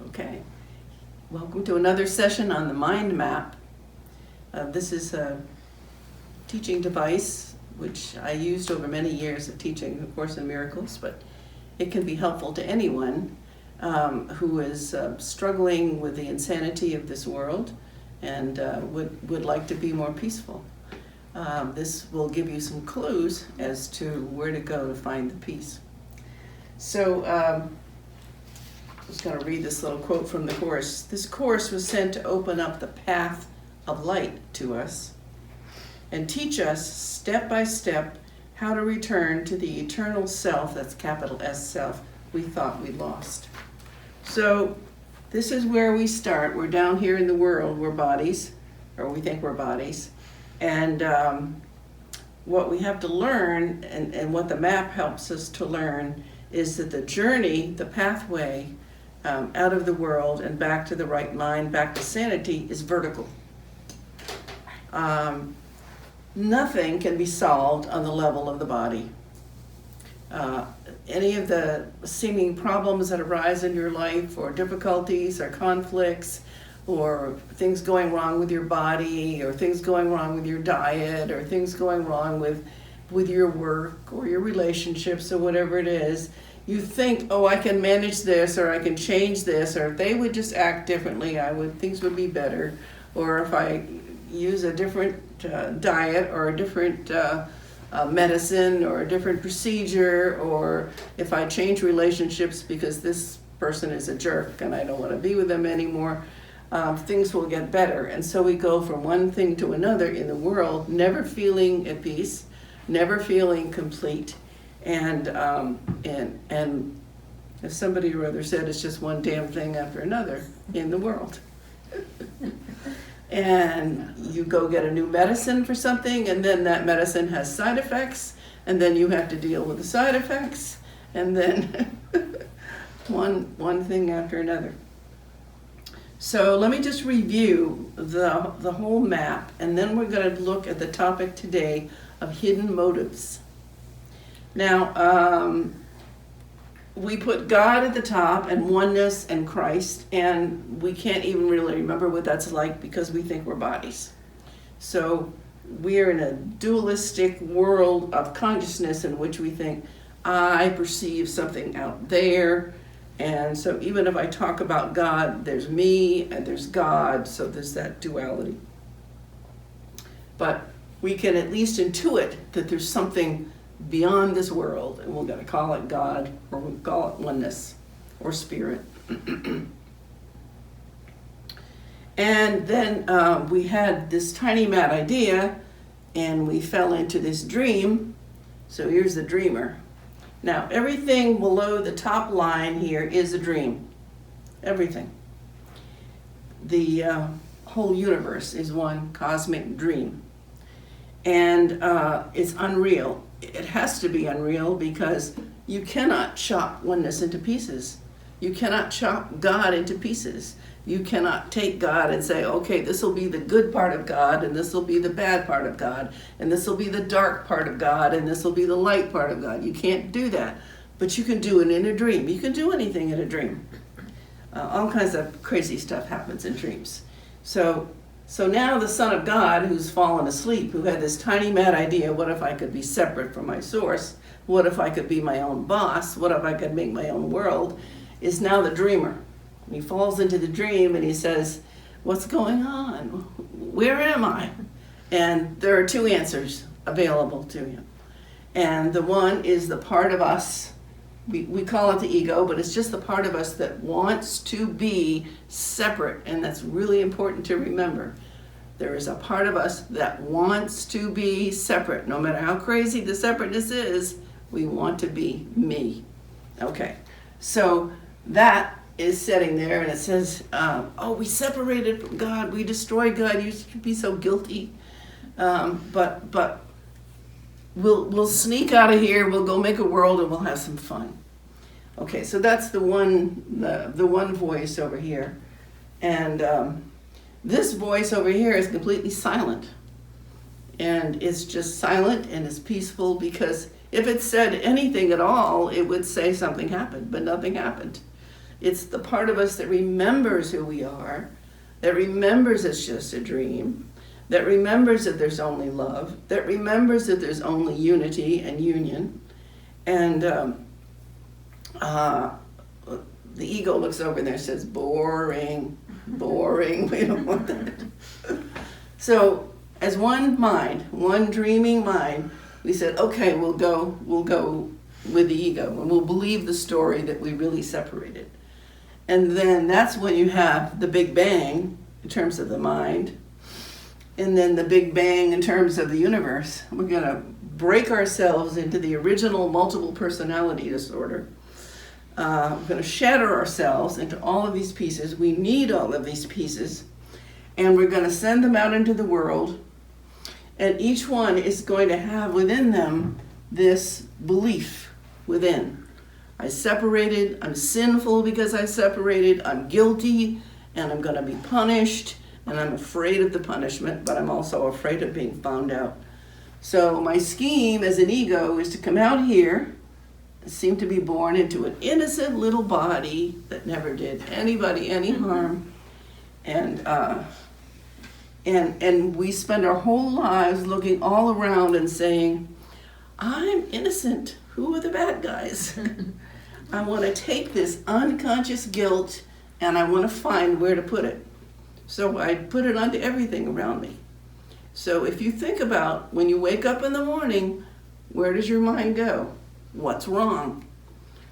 Okay, welcome to another session on the mind map. This is a teaching device which I used over many years of teaching A Course in Miracles, but it can be helpful to anyone who is struggling with the insanity of this world and would like to be more peaceful. This will give you some clues as to where to go to find the peace. So, I'm just going to read this little quote from the Course. This Course was sent to open up the path of light to us and teach us step by step how to return to the eternal self, that's capital S self, we thought we lost. So this is where we start. We're down here in the world, we're bodies, or we think we're bodies. And what we have to learn, and what the map helps us to learn, is that the journey, the pathway, out of the world and back to the right mind, back to sanity, is vertical. Nothing can be solved on the level of the body. Any of the seeming problems that arise in your life, or difficulties, or conflicts, or things going wrong with your body, or things going wrong with your diet, or things going wrong with your work, or your relationships, or whatever it is, you think, oh, I can manage this, or I can change this, or if they would just act differently, things would be better. Or if I use a different diet, or a different medicine, or a different procedure, or if I change relationships because this person is a jerk and I don't want to be with them anymore, things will get better. And so we go from one thing to another in the world, never feeling at peace, never feeling complete. And as somebody or other said, it's just one damn thing after another in the world. And you go get a new medicine for something, and then that medicine has side effects, and then you have to deal with the side effects, and then one thing after another. So let me just review the whole map, and then we're going to look at the topic today of hidden motives. Now, we put God at the top, and oneness, and Christ, and we can't even really remember what that's like because we think we're bodies. So we're in a dualistic world of consciousness in which we think, I perceive something out there, and so even if I talk about God, there's me and there's God, so there's that duality. But we can at least intuit that there's something beyond this world, and we're going to call it God, or we'll call it oneness, or spirit. And then we had this tiny mad idea, and we fell into this dream. So here's the dreamer. Now, everything below the top line here is a dream. Everything. The whole universe is one cosmic dream. And it's unreal. It has to be unreal because you cannot chop oneness into pieces. You cannot chop God into pieces. You cannot take God and say, okay, this will be the good part of God, and this will be the bad part of God, and this will be the dark part of God, and this will be the light part of God. You can't do that. But you can do it in a dream. You can do anything in a dream. All kinds of crazy stuff happens in dreams. So now the Son of God, who's fallen asleep, who had this tiny mad idea, what if I could be separate from my source? What if I could be my own boss? What if I could make my own world? Is now the dreamer. And he falls into the dream and he says, what's going on? Where am I? And there are two answers available to him. And the one is the part of us, we call it the ego, but it's just the part of us that wants to be separate, and that's really important to remember. There is a part of us that wants to be separate. No matter how crazy the separateness is, we want to be me. Okay, so that is sitting there, and it says, we separated from God, we destroyed God, you should be so guilty. But we'll sneak out of here, we'll go make a world, and we'll have some fun. Okay, so that's the one voice over here. And this voice over here is completely silent. And it's just silent and it's peaceful, because if it said anything at all, it would say something happened, but nothing happened. It's the part of us that remembers who we are, that remembers it's just a dream, that remembers that there's only love, that remembers that there's only unity and union. And the ego looks over there and says, boring, boring, we don't want that. So as one mind, one dreaming mind, we said, okay, we'll go with the ego, and we'll believe the story that we really separated. And then that's when you have the Big Bang in terms of the mind, and then the Big Bang in terms of the universe. We're going to break ourselves into the original multiple personality disorder. We're going to shatter ourselves into all of these pieces. We need all of these pieces, and we're going to send them out into the world, and each one is going to have within them this belief within. I separated, I'm sinful because I separated, I'm guilty, and I'm going to be punished, and I'm afraid of the punishment, but I'm also afraid of being found out. So my scheme as an ego is to come out here, seem to be born into an innocent little body that never did anybody any harm, and we spend our whole lives looking all around and saying, I'm innocent. Who are the bad guys? I want to take this unconscious guilt and I want to find where to put it. So I put it onto everything around me. So if you think about when you wake up in the morning, where does your mind go? What's wrong?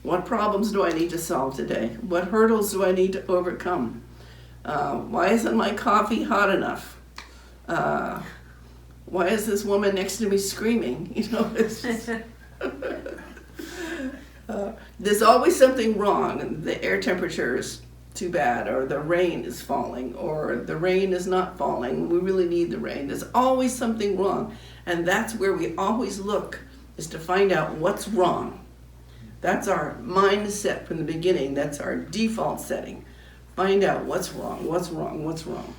What problems do I need to solve today? What hurdles do I need to overcome? Why isn't my coffee hot enough? Why is this woman next to me screaming? You know, it's just, there's always something wrong. The air temperature is too bad, or the rain is falling, or the rain is not falling. We really need the rain. There's always something wrong. And that's where we always look, is to find out what's wrong. That's our mindset from the beginning. That's our default setting. Find out what's wrong, what's wrong, what's wrong.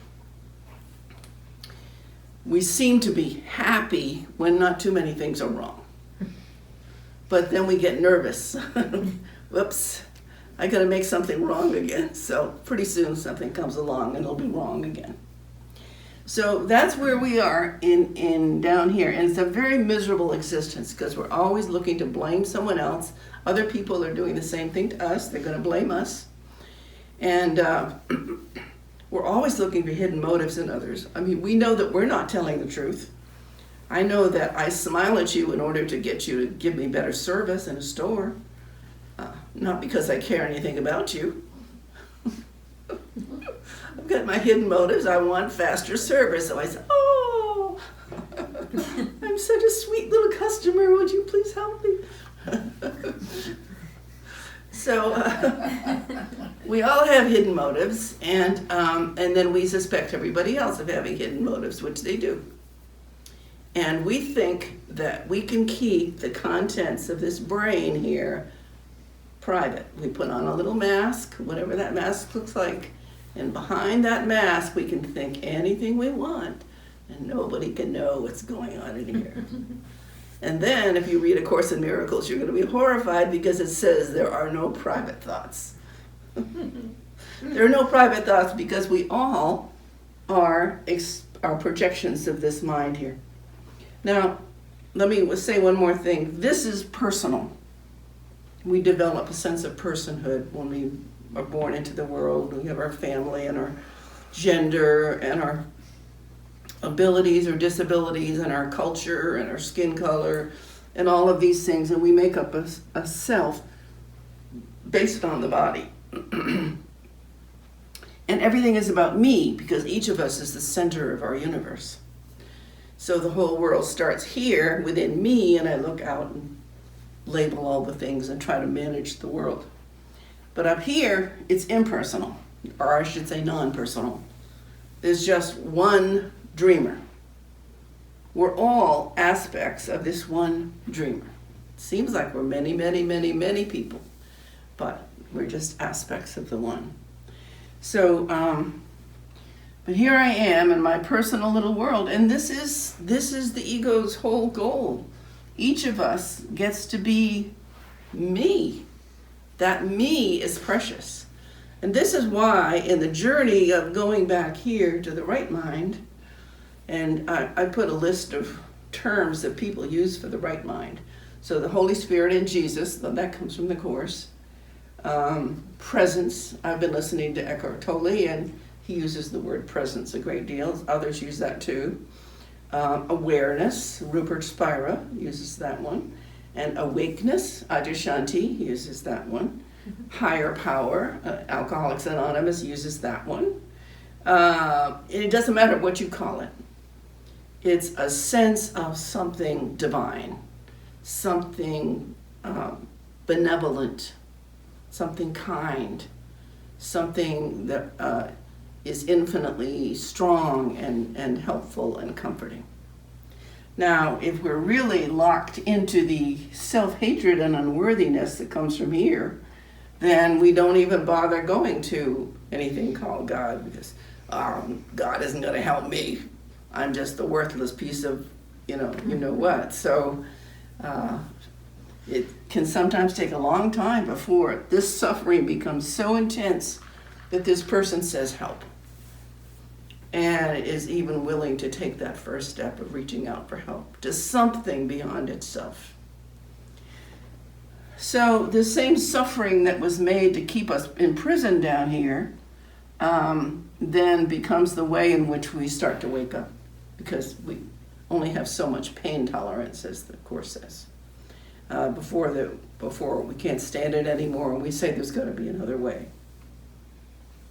We seem to be happy when not too many things are wrong. But then we get nervous. Whoops, I gotta make something wrong again. So pretty soon something comes along and it'll be wrong again. So that's where we are in down here. And it's a very miserable existence because we're always looking to blame someone else. Other people are doing the same thing to us. They're gonna blame us. And we're always looking for hidden motives in others. I mean, we know that we're not telling the truth. I know that I smile at you in order to get you to give me better service in a store. Not because I care anything about you. I've got my hidden motives. I want faster service. So I say, oh, I'm such a sweet little customer. Would you please help me? So we all have hidden motives, and then we suspect everybody else of having hidden motives, which they do. And we think that we can keep the contents of this brain here private. We put on a little mask, whatever that mask looks like, and behind that mask we can think anything we want, and nobody can know what's going on in here. And then if you read A Course in Miracles, you're going to be horrified because it says there are no private thoughts. There are no private thoughts because we all are projections of this mind here. Now, let me say one more thing. This is personal. We develop a sense of personhood when we are born into the world. We have our family and our gender and our abilities or disabilities and our culture and our skin color and all of these things, and we make up a self based on the body. And everything is about me because each of us is the center of our universe. So the whole world starts here within me, and I look out and label all the things and try to manage the world. But up here, it's impersonal, or I should say non-personal. There's just one dreamer. We're all aspects of this one dreamer. It seems like we're many, many, many, many people, but we're just aspects of the one. So, but here I am in my personal little world, and this is the ego's whole goal. Each of us gets to be me. That me is precious. And this is why in the journey of going back here to the right mind, and I put a list of terms that people use for the right mind. So the Holy Spirit and Jesus, that comes from the Course. Presence, I've been listening to Eckhart Tolle, and he uses the word presence a great deal. Others use that too. Awareness, Rupert Spira uses that one. And awakeness, Adyashanti uses that one. Higher power, Alcoholics Anonymous uses that one. It doesn't matter what you call it. It's a sense of something divine, something benevolent, something kind, something that is infinitely strong and helpful and comforting. Now, if we're really locked into the self-hatred and unworthiness that comes from here, then we don't even bother going to anything called God, because God isn't going to help me. I'm just a worthless piece of, you know what. So it can sometimes take a long time before this suffering becomes so intense that this person says help, and is even willing to take that first step of reaching out for help to something beyond itself. So the same suffering that was made to keep us imprisoned down here then becomes the way in which we start to wake up, because we only have so much pain tolerance, as the Course says. Before we can't stand it anymore, and we say there's got to be another way.